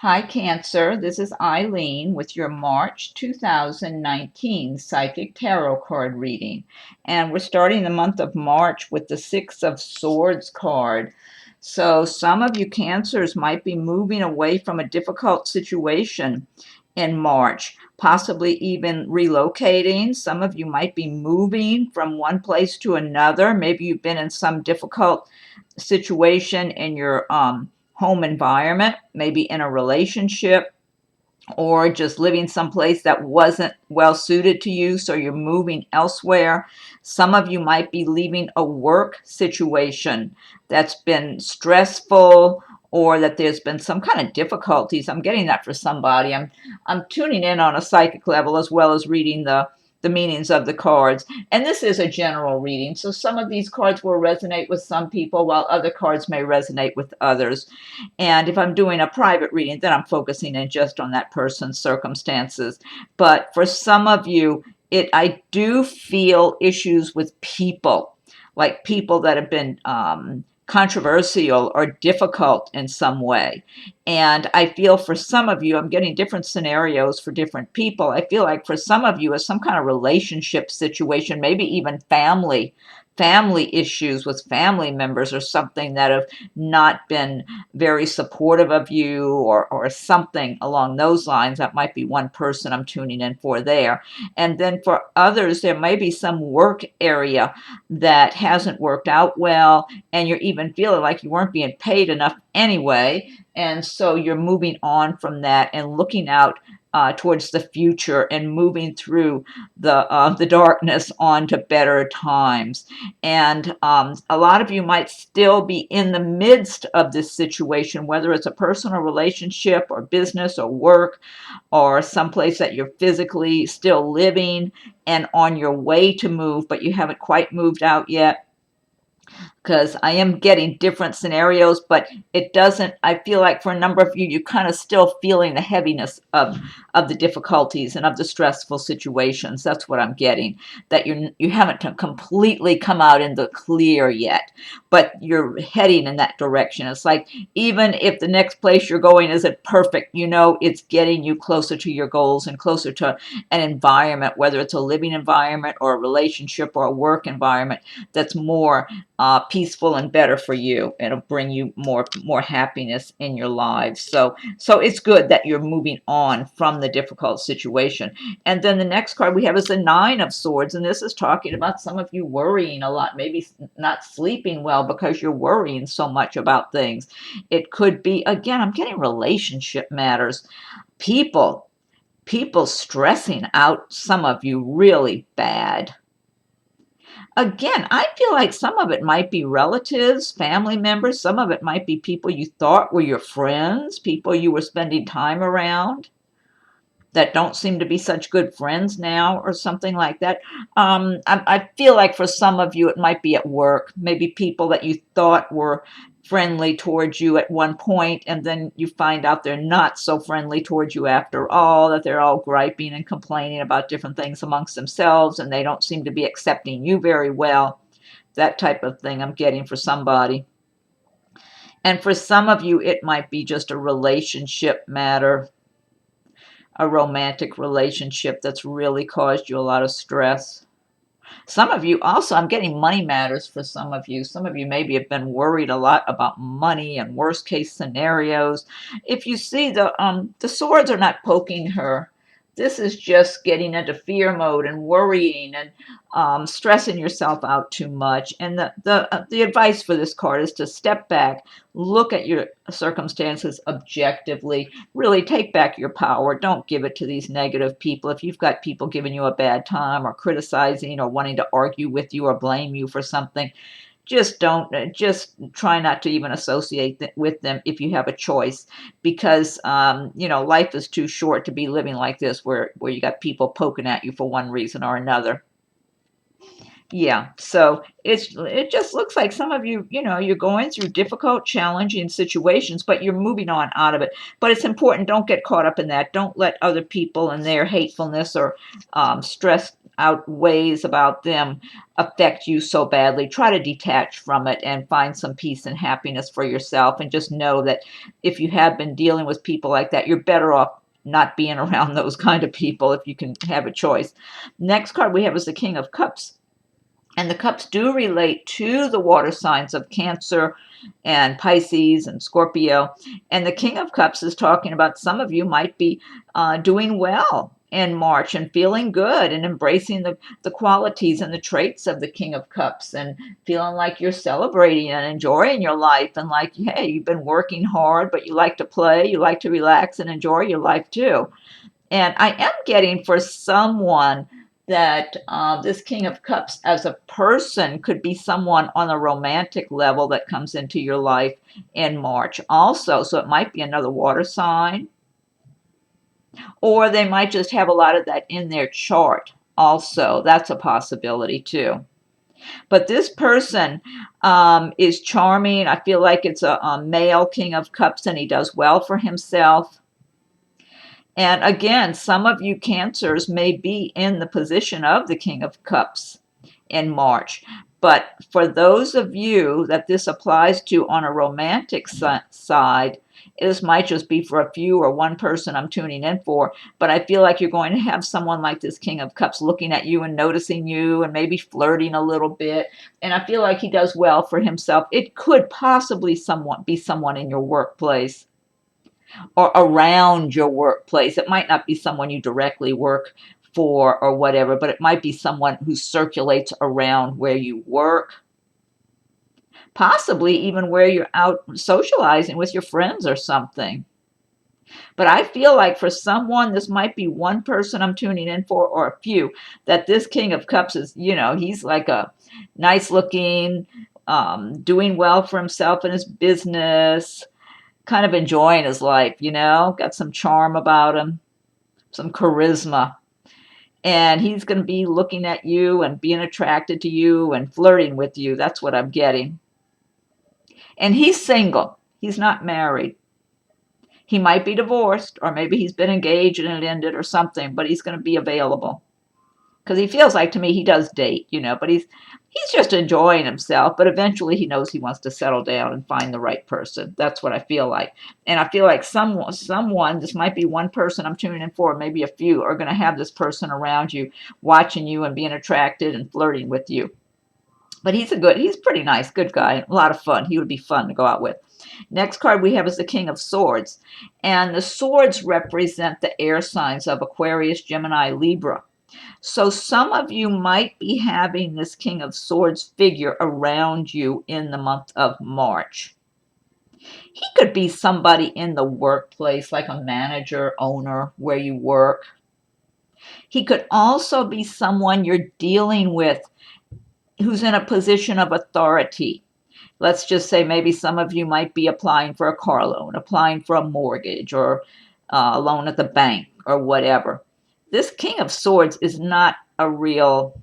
Hi, Cancer. This is Eileen with your March 2019 Psychic Tarot card reading. And we're starting the month of March with the Six of Swords card. So, some of you Cancers might be moving away from a difficult situation in March, possibly even relocating. Some of you might be moving from one place to another. Maybe you've been in some difficult situation in your home environment, maybe in a relationship, or just living someplace that wasn't well suited to you, so you're moving elsewhere. Some of you might be leaving a work situation that's been stressful, or that there's been some kind of difficulties. I'm getting that for somebody. I'm tuning in on a psychic level as well as reading the meanings of the cards. And this is a general reading, so some of these cards will resonate with some people while other cards may resonate with others. And if I'm doing a private reading, then I'm focusing in just on that person's circumstances. But for some of you, I do feel issues with people, like people that have been controversial or difficult in some way. And I feel for some of you, I'm getting different scenarios for different people. I feel like for some of you, it's some kind of relationship situation, maybe even family issues with family members or something that have not been very supportive of you, or something along those lines. That might be one person I'm tuning in for there. And then for others, there may be some work area that hasn't worked out well, and you're even feeling like you weren't being paid enough anyway. And so you're moving on from that and looking out towards the future and moving through the darkness on to better times. And a lot of you might still be in the midst of this situation, whether it's a personal relationship or business or work or someplace that you're physically still living and on your way to move, but you haven't quite moved out yet, because I am getting different scenarios, but it doesn't, I feel like for a number of you, you're kind of still feeling the heaviness of the difficulties and of the stressful situations. That's what I'm getting, that you haven't completely come out in the clear yet, but you're heading in that direction. It's like, even if the next place you're going isn't perfect, it's getting you closer to your goals and closer to an environment, whether it's a living environment or a relationship or a work environment that's more peaceful and better for you. It'll bring you more happiness in your lives. So it's good that you're moving on from the difficult situation. And then the next card we have is the Nine of Swords, and this is talking about some of you worrying a lot, maybe not sleeping well because you're worrying so much about things. It could be, again, I'm getting relationship matters, people stressing out some of you really bad. Again, I feel like some of it might be relatives, family members. Some of it might be people you thought were your friends, people you were spending time around that don't seem to be such good friends now, or something like that. I feel like for some of you, it might be at work, maybe people that you thought were friendly towards you at one point, and then you find out they're not so friendly towards you after all, that they're all griping and complaining about different things amongst themselves, and they don't seem to be accepting you very well. That type of thing I'm getting for somebody. And for some of you, it might be just a relationship matter, a romantic relationship that's really caused you a lot of stress. Some of you also, I'm getting money matters for some of you. Some of you maybe have been worried a lot about money and worst case scenarios. If you see the swords are not poking her. This is just getting into fear mode and worrying and stressing yourself out too much. And the advice for this card is to step back, look at your circumstances objectively, really take back your power. Don't give it to these negative people. If you've got people giving you a bad time or criticizing or wanting to argue with you or blame you for something, just try not to even associate with them if you have a choice, because life is too short to be living like this, where you got people poking at you for one reason or another. Yeah, so it just looks like some of you, you're going through difficult, challenging situations, but you're moving on out of it. But it's important, don't get caught up in that. Don't let other people and their hatefulness or stress outweighs about them affect you so badly. Try to detach from it and find some peace and happiness for yourself, and just know that if you have been dealing with people like that, you're better off not being around those kind of people if you can have a choice. Next card we have is the King of Cups. And the cups do relate to the water signs of Cancer and Pisces and Scorpio. And the King of Cups is talking about some of you might be doing well in March and feeling good and embracing the qualities and the traits of the King of Cups and feeling like you're celebrating and enjoying your life, and like, hey, you've been working hard, but you like to play, you like to relax and enjoy your life too. And I am getting for someone that this King of Cups as a person could be someone on a romantic level that comes into your life in March also. So it might be another water sign, or they might just have a lot of that in their chart also. That's a possibility too. But this person is charming. I feel like it's a male King of Cups, and he does well for himself. And again, some of you Cancers may be in the position of the King of Cups in March. But for those of you that this applies to on a romantic side, this might just be for a few or one person I'm tuning in for. But I feel like you're going to have someone like this King of Cups looking at you and noticing you and maybe flirting a little bit. And I feel like he does well for himself. It could possibly be someone in your workplace or around your workplace. It might not be someone you directly work for or whatever, but it might be someone who circulates around where you work, possibly even where you're out socializing with your friends or something. But I feel like for someone, this might be one person I'm tuning in for, or a few, that this King of Cups is, he's like a nice looking, doing well for himself in his business, kind of enjoying his life, got some charm about him, some charisma. And he's going to be looking at you and being attracted to you and flirting with you. That's what I'm getting. And he's single. He's not married. He might be divorced, or maybe he's been engaged and it ended or something, but he's going to be available. Because he feels like, to me, he does date, but he's just enjoying himself. But eventually he knows he wants to settle down and find the right person. That's what I feel like. And I feel like someone, this might be one person I'm tuning in for, maybe a few, are going to have this person around you, watching you and being attracted and flirting with you. But he's pretty nice, good guy, a lot of fun. He would be fun to go out with. Next card we have is the King of Swords. And the swords represent the air signs of Aquarius, Gemini, Libra. So some of you might be having this King of Swords figure around you in the month of March. He could be somebody in the workplace, like a manager, owner, where you work. He could also be someone you're dealing with who's in a position of authority. Let's just say maybe some of you might be applying for a car loan, applying for a mortgage, or a loan at the bank, or whatever. This King of Swords is not a real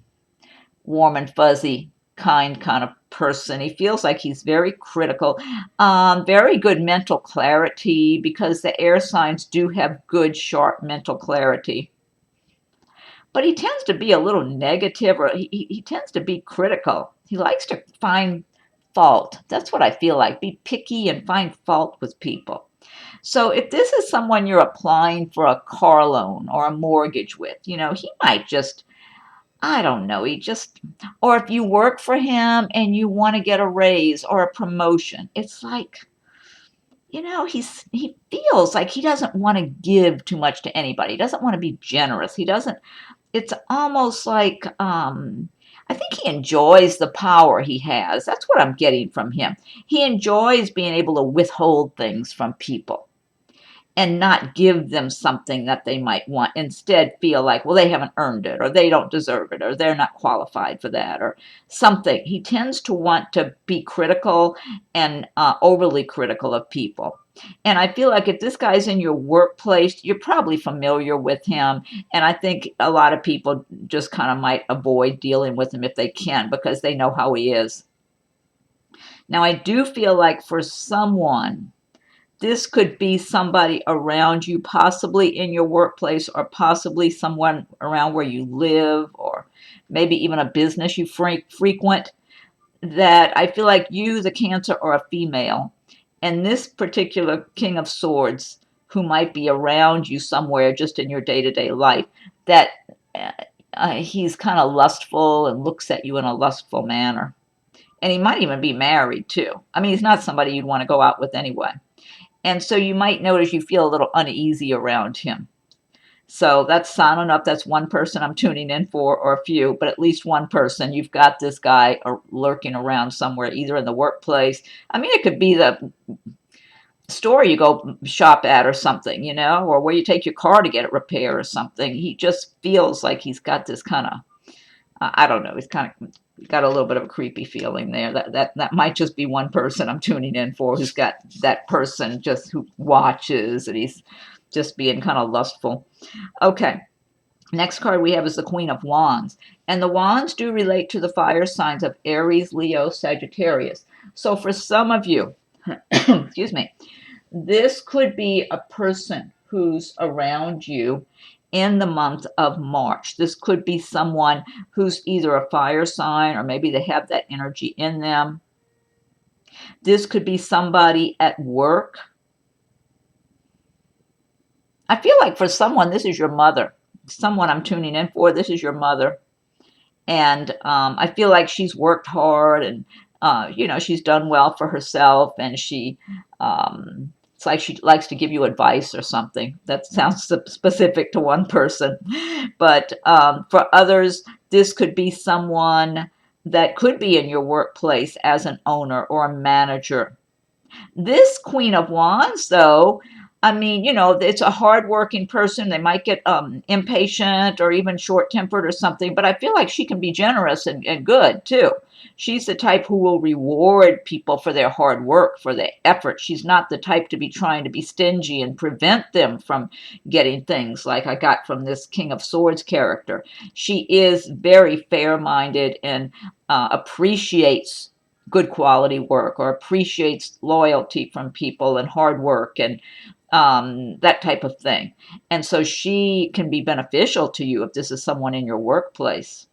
warm and fuzzy kind of person. He feels like he's very critical, very good mental clarity, because the air signs do have good, sharp mental clarity. But he tends to be a little negative, or he tends to be critical. He likes to find fault. That's what I feel like. Be picky and find fault with people. So if this is someone you're applying for a car loan or a mortgage with, he might just, I don't know, or if you work for him and you want to get a raise or a promotion, it's like, he feels like he doesn't want to give too much to anybody. He doesn't want to be generous. It's almost like, I think he enjoys the power he has. That's what I'm getting from him. He enjoys being able to withhold things from people and not give them something that they might want. Instead, feel like, well, they haven't earned it, or they don't deserve it, or they're not qualified for that, or something. He tends to want to be critical and overly critical of people. And I feel like if this guy's in your workplace, you're probably familiar with him. And I think a lot of people just kind of might avoid dealing with him if they can, because they know how he is. Now, I do feel like for someone, this could be somebody around you, possibly in your workplace, or possibly someone around where you live, or maybe even a business you frequent, that I feel like you, the Cancer, are a female. And this particular King of Swords, who might be around you somewhere just in your day-to-day life, that he's kind of lustful and looks at you in a lustful manner. And he might even be married too. I mean, he's not somebody you'd want to go out with anyway. And so you might notice you feel a little uneasy around him. So that's silent enough. That's one person I'm tuning in for, or a few, but at least one person. You've got this guy lurking around somewhere, either in the workplace. I mean, it could be the store you go shop at or something, or where you take your car to get it repaired or something. He just feels like he's got this kind of, I don't know, he's kind of got a little bit of a creepy feeling there. That might just be one person I'm tuning in for, who's got that person just who watches, and he's just being kind of lustful. Okay, next card we have is the Queen of Wands. And the Wands do relate to the fire signs of Aries, Leo, Sagittarius. So for some of you, excuse me, this could be a person who's around you in the month of March. This could be someone who's either a fire sign, or maybe they have that energy in them. This could be somebody at work. I feel like for someone, this is your mother. Someone I'm tuning in for, this is your mother. And I feel like she's worked hard, and she's done well for herself, and it's like she likes to give you advice or something. That sounds specific to one person. But for others, this could be someone that could be in your workplace as an owner or a manager. This Queen of Wands, though, I mean, it's a hardworking person. They might get impatient or even short-tempered or something, but I feel like she can be generous and good, too. She's the type who will reward people for their hard work, for their effort. She's not the type to be trying to be stingy and prevent them from getting things like I got from this King of Swords character. She is very fair-minded and appreciates good quality work, or appreciates loyalty from people and hard work and that type of thing. And so she can be beneficial to you if this is someone in your workplace.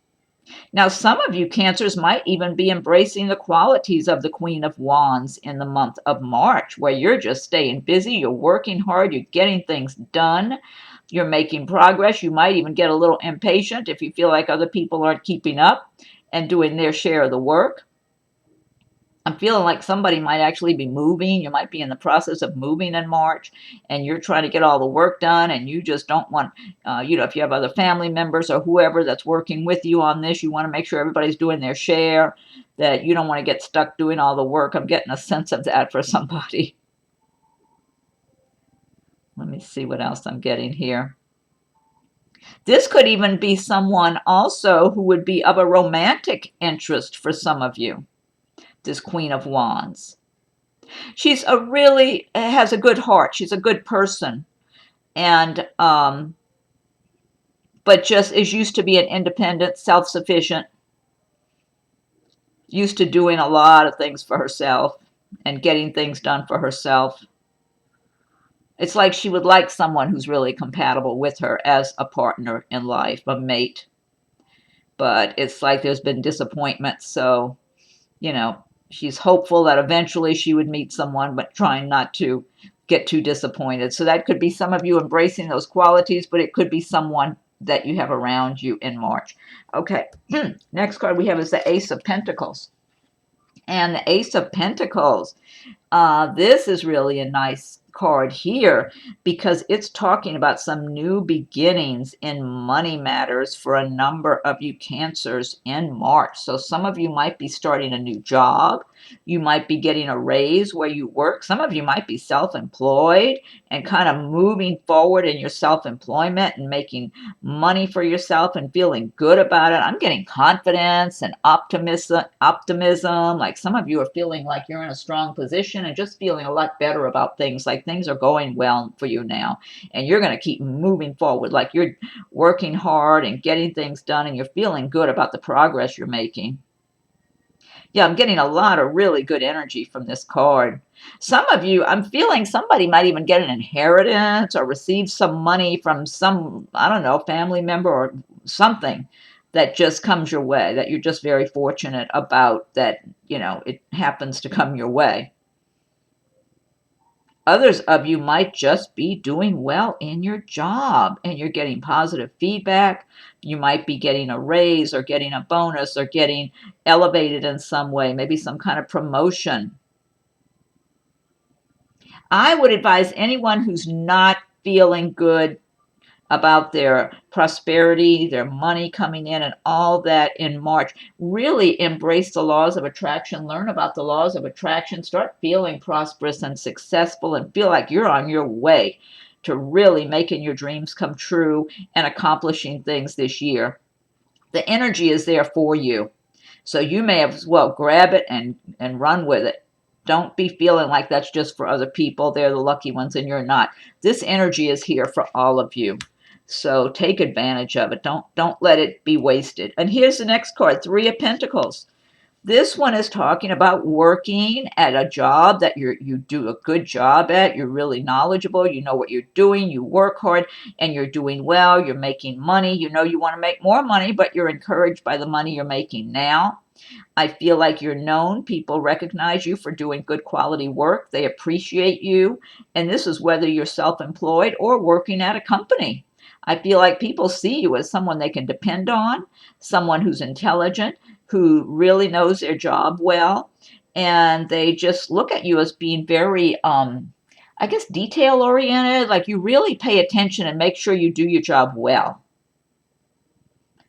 Now, some of you Cancers might even be embracing the qualities of the Queen of Wands in the month of March, where you're just staying busy, you're working hard, you're getting things done, you're making progress. You might even get a little impatient if you feel like other people aren't keeping up and doing their share of the work. I'm feeling like somebody might actually be moving. You might be in the process of moving in March, and you're trying to get all the work done, and you just don't want, if you have other family members or whoever that's working with you on this, you want to make sure everybody's doing their share, that you don't want to get stuck doing all the work. I'm getting a sense of that for somebody. Let me see what else I'm getting here. This could even be someone also who would be of a romantic interest for some of you. This Queen of Wands. She's has a good heart. She's a good person. And, but just is used to being independent, self-sufficient, used to doing a lot of things for herself and getting things done for herself. It's like she would like someone who's really compatible with her as a partner in life, a mate. But it's like there's been disappointment, so, she's hopeful that eventually she would meet someone, but trying not to get too disappointed. So that could be some of you embracing those qualities, but it could be someone that you have around you in March. Okay, next card we have is the Ace of Pentacles. And the Ace of Pentacles, this is really a nice card here because it's talking about some new beginnings in money matters for a number of you Cancers in March. So some of you might be starting a new job. You might be getting a raise where you work. Some of you might be self-employed and kind of moving forward in your self-employment and making money for yourself and feeling good about it. I'm getting confidence and optimism. Like some of you are feeling like you're in a strong position and just feeling a lot better about things, like things are going well for you now. And you're going to keep moving forward, like you're working hard and getting things done and you're feeling good about the progress you're making. Yeah, I'm getting a lot of really good energy from this card. Some of you, I'm feeling somebody might even get an inheritance or receive some money from some, I don't know, family member or something. that just comes your way, that you're just very fortunate about, that, it happens to come your way. Others of you might just be doing well in your job and you're getting positive feedback. You might be getting a raise or getting a bonus or getting elevated in some way, maybe some kind of promotion. I would advise anyone who's not feeling good about their prosperity, their money coming in, and all that in March. Really embrace the laws of attraction, learn about the laws of attraction, start feeling prosperous and successful, and feel like you're on your way to really making your dreams come true and accomplishing things this year. The energy is there for you. So you may as well grab it and run with it. Don't be feeling like that's just for other people. They're the lucky ones and you're not. This energy is here for all of you. So take advantage of it. Don't let it be wasted. And here's the next card, Three of Pentacles. This one is talking about working at a job that you do a good job at. You're really knowledgeable. You know what you're doing. You work hard and you're doing well. You're making money. You know you want to make more money, but you're encouraged by the money you're making now. I feel like you're known. People recognize you for doing good quality work. They appreciate you. And this is whether you're self-employed or working at a company. I feel like people see you as someone they can depend on, someone who's intelligent, who really knows their job well, and they just look at you as being very, I guess, detail oriented. Like you really pay attention and make sure you do your job well.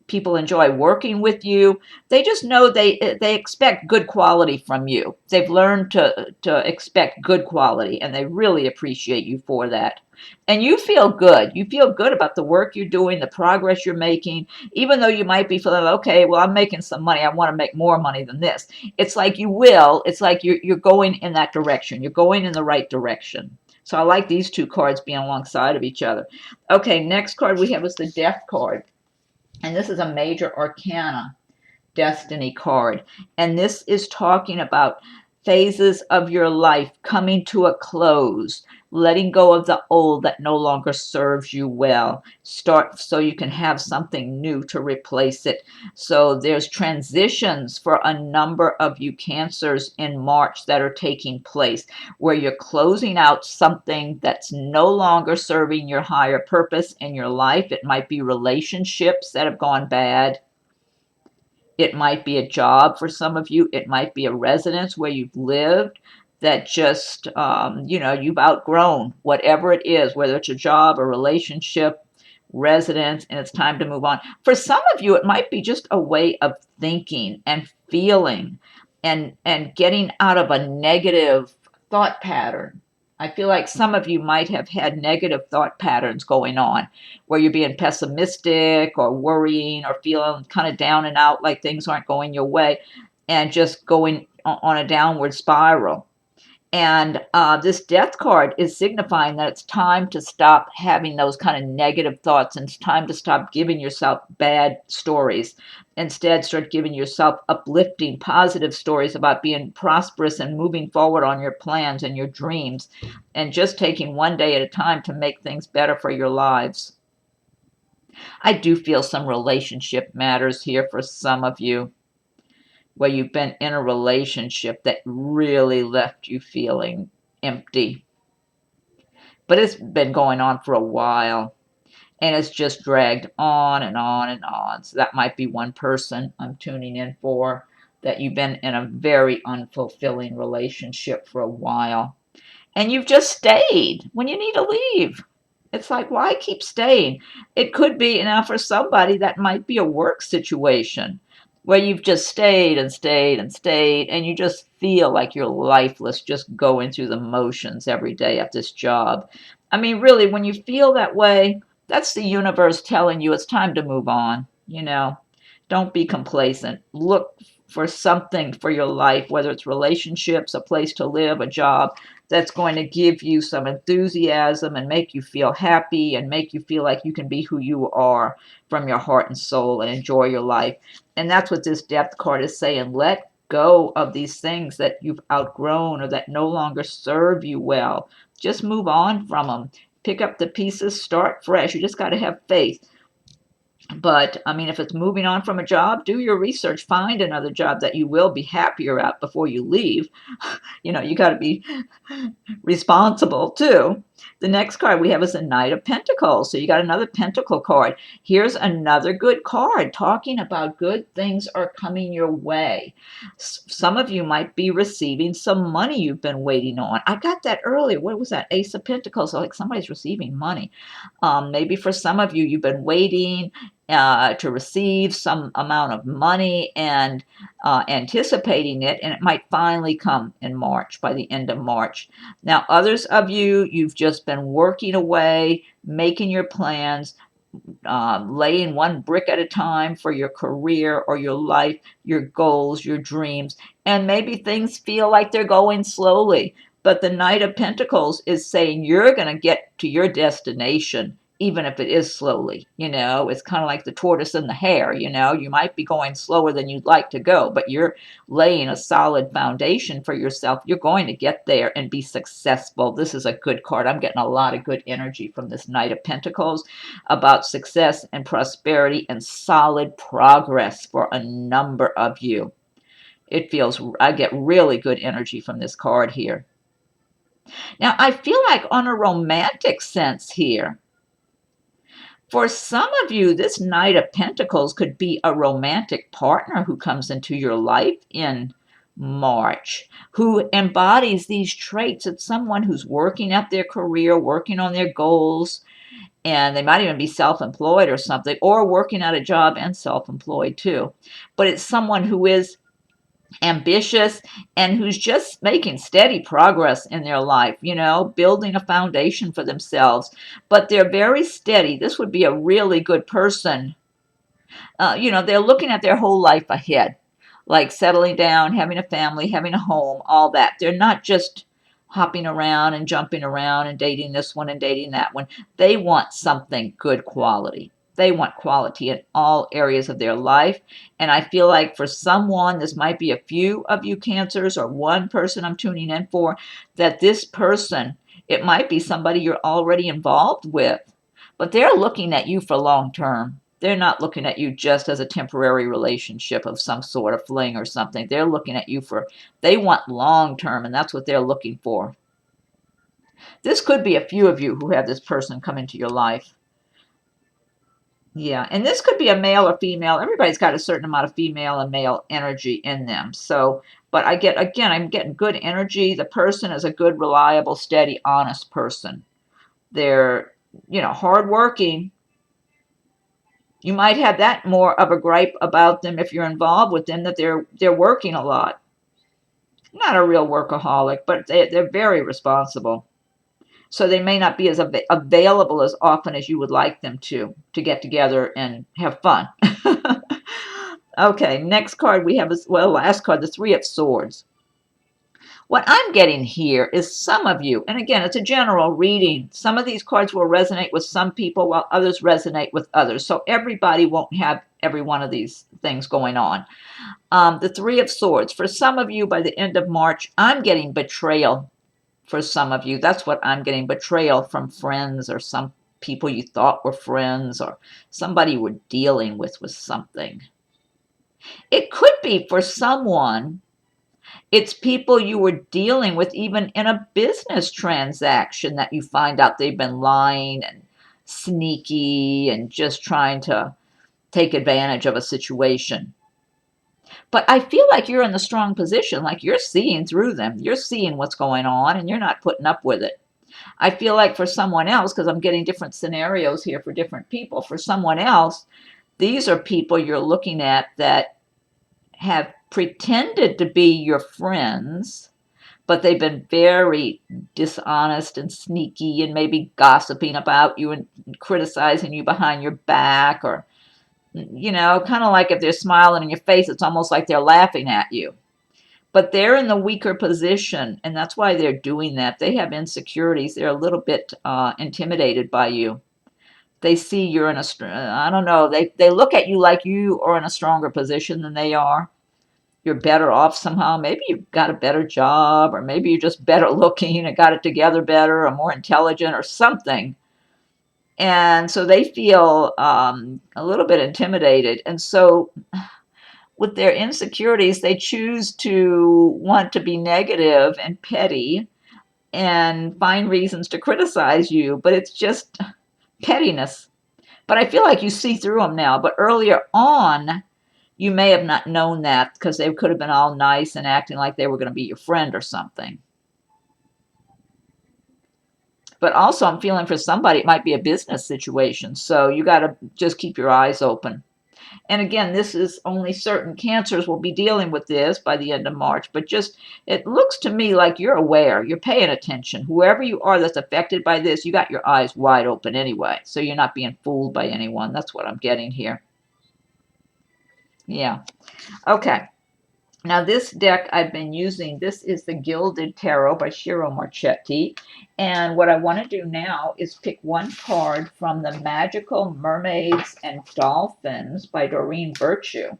People enjoy working with you. They just know they expect good quality from you. They've learned to expect good quality, and they really appreciate you for that. And you feel good. You feel good about the work you're doing, the progress you're making, even though you might be feeling, okay, well, I'm making some money. I want to make more money than this. It's like you will. It's like you're going in that direction. You're going in the right direction. So I like these two cards being alongside of each other. Okay, next card we have is the Death card. And this is a major arcana destiny card. And this is talking about phases of your life coming to a close, letting go of the old that no longer serves you well. Start so you can have something new to replace it. So there's transitions for a number of you Cancers in March that are taking place, where you're closing out something that's no longer serving your higher purpose in your life. It might be relationships that have gone bad. It might be a job for some of you. It might be a residence where you've lived that just, you've outgrown whatever it is, whether it's a job, a relationship, residence, and it's time to move on. For some of you, it might be just a way of thinking and feeling and getting out of a negative thought pattern. I feel like some of you might have had negative thought patterns going on where you're being pessimistic or worrying or feeling kind of down and out, like things aren't going your way, and just going on a downward spiral. And this Death card is signifying that it's time to stop having those kind of negative thoughts, and it's time to stop giving yourself bad stories. Instead, start giving yourself uplifting, positive stories about being prosperous and moving forward on your plans and your dreams, and just taking one day at a time to make things better for your lives. I do feel some relationship matters here for some of you, where you've been in a relationship that really left you feeling empty. But it's been going on for a while, and it's just dragged on and on and on. So that might be one person I'm tuning in for, that you've been in a very unfulfilling relationship for a while. And you've just stayed when you need to leave. It's like, why keep staying? It could be, now for somebody, that might be a work situation where you've just stayed and stayed and stayed, and you just feel like you're lifeless, just going through the motions every day at this job. I mean, really, when you feel that way, that's the universe telling you it's time to move on. Don't be complacent. Look for something for your life, whether it's relationships, a place to live, a job, that's going to give you some enthusiasm and make you feel happy and make you feel like you can be who you are from your heart and soul and enjoy your life. And that's what this Death card is saying. Let go of these things that you've outgrown or that no longer serve you well. Just move on from them. Pick up the pieces, start fresh. You just got to have faith. But I mean, if it's moving on from a job, do your research, find another job that you will be happier at before you leave. You got to be responsible too. The next card we have is a Knight of Pentacles. So you got another Pentacle card. Here's another good card talking about good things are coming your way. Some of you might be receiving some money you've been waiting on. I got that earlier. What was that? Ace of Pentacles. So like somebody's receiving money. Maybe for some of you, you've been waiting to receive some amount of money and anticipating it, and it might finally come in March, by the end of March. Now, others of you, you've just been working away, making your plans, laying one brick at a time for your career or your life, your goals, your dreams, and maybe things feel like they're going slowly. But the Knight of Pentacles is saying you're going to get to your destination, even if it is slowly. It's kind of like the tortoise and the hare. You might be going slower than you'd like to go, but you're laying a solid foundation for yourself. You're going to get there and be successful. This is a good card. I'm getting a lot of good energy from this Knight of Pentacles about success and prosperity and solid progress for a number of you. I get really good energy from this card here. Now, I feel like on a romantic sense here, for some of you, this Knight of Pentacles could be a romantic partner who comes into your life in March, who embodies these traits. It's someone who's working at their career, working on their goals, and they might even be self-employed or something, or working at a job and self-employed too. But it's someone who is ambitious and who's just making steady progress in their life, building a foundation for themselves. But they're very steady. This would be a really good person. They're looking at their whole life ahead, like settling down, having a family, having a home, all that. They're not just hopping around and jumping around and dating this one and dating that one. They want something good quality. They want quality in all areas of their life. And I feel like for someone, this might be a few of you Cancers or one person I'm tuning in for, that this person, it might be somebody you're already involved with, but they're looking at you for long term. They're not looking at you just as a temporary relationship of some sort of fling or something. They're looking at you they want long term, and that's what they're looking for. This could be a few of you who have this person come into your life. Yeah, and this could be a male or female. Everybody's got a certain amount of female and male energy in them. So, but I'm getting good energy. The person is a good, reliable, steady, honest person. They're, hardworking. You might have that more of a gripe about them if you're involved with them, that they're working a lot. Not a real workaholic, but they're very responsible. So they may not be as available as often as you would like them to get together and have fun. Okay, next card we have is, last card, the Three of Swords. What I'm getting here is some of you, and again, it's a general reading. Some of these cards will resonate with some people while others resonate with others. So everybody won't have every one of these things going on. The Three of Swords. For some of you, by the end of March, I'm getting betrayal. For some of you, that's what I'm getting, betrayal from friends or some people you thought were friends or somebody you were dealing with something. It could be for someone, it's people you were dealing with even in a business transaction that you find out they've been lying and sneaky and just trying to take advantage of a situation. But I feel like you're in the strong position, like you're seeing through them. You're seeing what's going on and you're not putting up with it. I feel like for someone else, because I'm getting different scenarios here for different people, for someone else, these are people you're looking at that have pretended to be your friends, but they've been very dishonest and sneaky and maybe gossiping about you and criticizing you behind your back, or kind of like if they're smiling in your face, it's almost like they're laughing at you. But they're in the weaker position, and that's why they're doing that. They have insecurities. They're a little bit intimidated by you. They see you're in I don't know, they look at you like you are in a stronger position than they are. You're better off somehow. Maybe you've got a better job, or maybe you're just better looking and got it together better, or more intelligent or something. And so they feel a little bit intimidated. And so with their insecurities, they choose to want to be negative and petty and find reasons to criticize you, but it's just pettiness. But I feel like you see through them now. But earlier on, you may have not known that because they could have been all nice and acting like they were going to be your friend or something. But also, I'm feeling for somebody, it might be a business situation. So you got to just keep your eyes open. And again, this is only certain cancers will be dealing with this by the end of March. But just, it looks to me like you're aware, you're paying attention. Whoever you are that's affected by this, you got your eyes wide open anyway. So you're not being fooled by anyone. That's what I'm getting here. Yeah. Okay. Now this deck I've been using, this is the Gilded Tarot by Ciro Marchetti. And what I want to do now is pick one card from the Magical Mermaids and Dolphins by Doreen Virtue.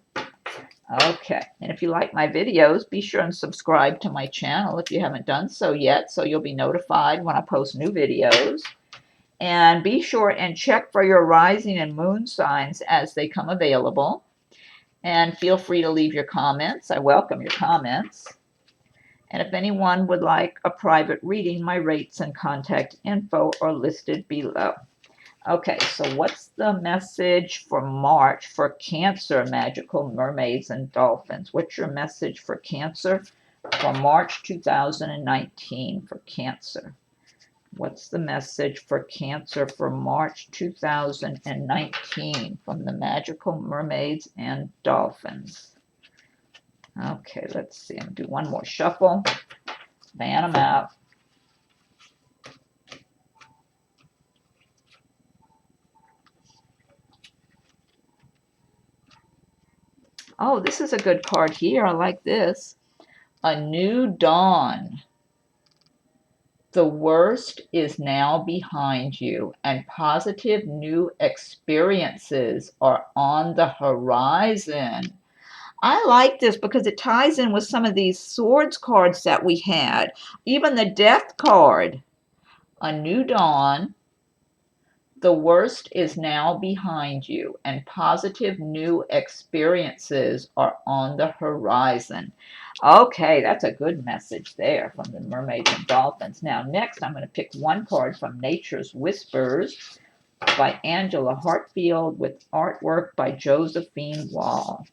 Okay, and if you like my videos, be sure and subscribe to my channel if you haven't done so yet, so you'll be notified when I post new videos. And be sure and check for your rising and moon signs as they come available. And feel free to leave your comments. I welcome your comments. And if anyone would like a private reading, my rates and contact info are listed below. Okay, so what's the message for March for Cancer, Magical Mermaids and Dolphins? What's your message for Cancer for March 2019 for Cancer? What's the message for Cancer for March 2019 from the Magical Mermaids and Dolphins? Okay, let's see. I'm going to do one more shuffle. Fan them out. Oh, this is a good card here. I like this. A new dawn. The worst is now behind you, and positive new experiences are on the horizon. I like this because it ties in with some of these swords cards that we had. Even the death card. A new dawn. The worst is now behind you, and positive new experiences are on the horizon. Okay, that's a good message there from the Mermaids and Dolphins. Now, next, I'm going to pick one card from Nature's Whispers by Angela Hartfield with artwork by Josephine Wall.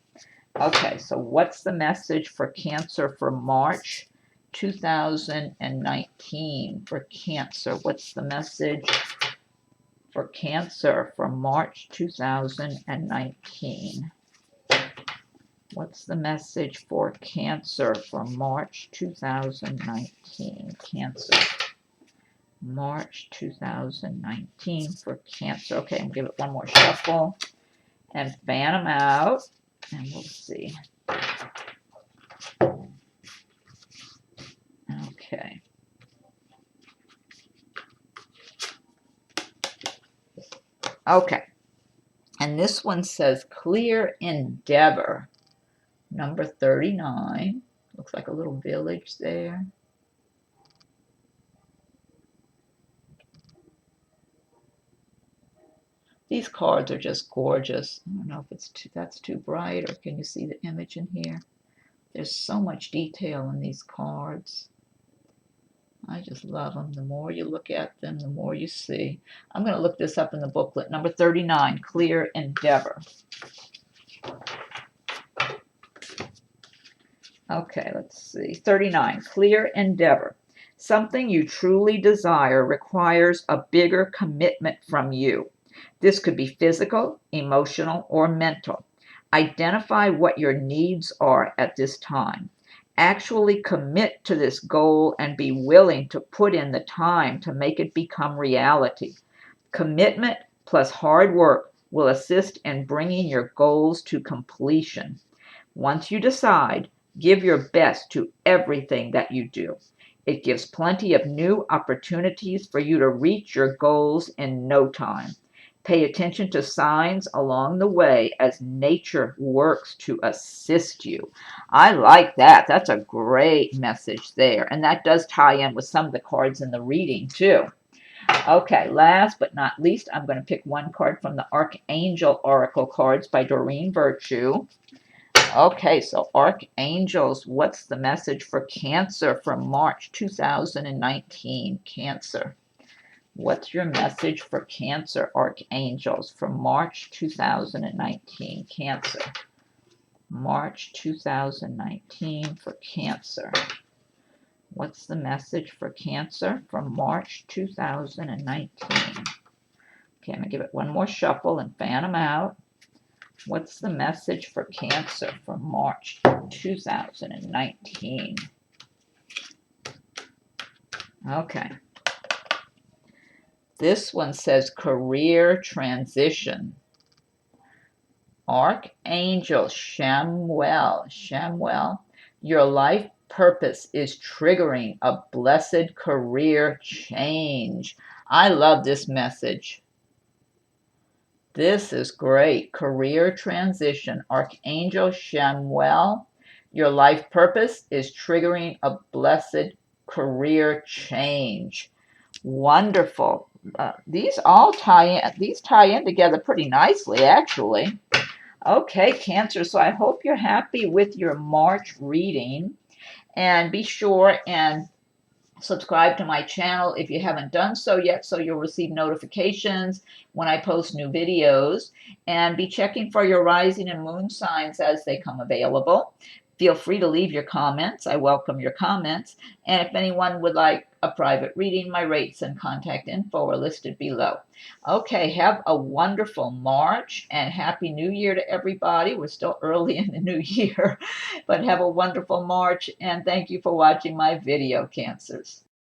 Okay, so what's the message for Cancer for March 2019 for Cancer? What's the message for Cancer for March 2019? What's the message for Cancer for March 2019? Cancer. March 2019 for Cancer. Okay, I'm going to give it one more shuffle and fan them out. And we'll see. Okay. Okay. And this one says Clear Endeavor, number 39. Looks like a little village there. These cards are just gorgeous. I don't know if that's too bright, or can you see the image in here? There's so much detail in these cards. I just love them. The more you look at them, the more you see. I'm going to look this up in the booklet. Number 39, Clear Endeavor. Okay, let's see. 39, Clear Endeavor. Something you truly desire requires a bigger commitment from you. This could be physical, emotional, or mental. Identify what your needs are at this time. Actually commit to this goal and be willing to put in the time to make it become reality. Commitment plus hard work will assist in bringing your goals to completion. Once you decide, give your best to everything that you do. It gives plenty of new opportunities for you to reach your goals in no time. Pay attention to signs along the way as nature works to assist you. I like that. That's a great message there. And that does tie in with some of the cards in the reading, too. Okay, last but not least, I'm going to pick one card from the Archangel Oracle cards by Doreen Virtue. Okay, so Archangels, what's the message for Cancer for March 2019? Cancer. What's your message for Cancer, Archangels, for March 2019? Cancer. March 2019 for Cancer. What's the message for Cancer for March 2019? Okay, I'm going to give it one more shuffle and fan them out. What's the message for Cancer for March 2019? Okay. This one says career transition. Archangel Shamuel, your life purpose is triggering a blessed career change. I love this message. This is great. Career transition. Archangel Shamuel, your life purpose is triggering a blessed career change. Wonderful. These tie in together pretty nicely, actually. Okay, Cancer, so I hope you're happy with your March reading, and be sure and subscribe to my channel if you haven't done so yet, so you'll receive notifications when I post new videos, and be checking for your rising and moon signs as they come available. Feel free to leave your comments. I welcome your comments. And if anyone would like a private reading, my rates and contact info are listed below. Okay, have a wonderful March and Happy New Year to everybody. We're still early in the new year, but have a wonderful March, and thank you for watching my video, Cancers.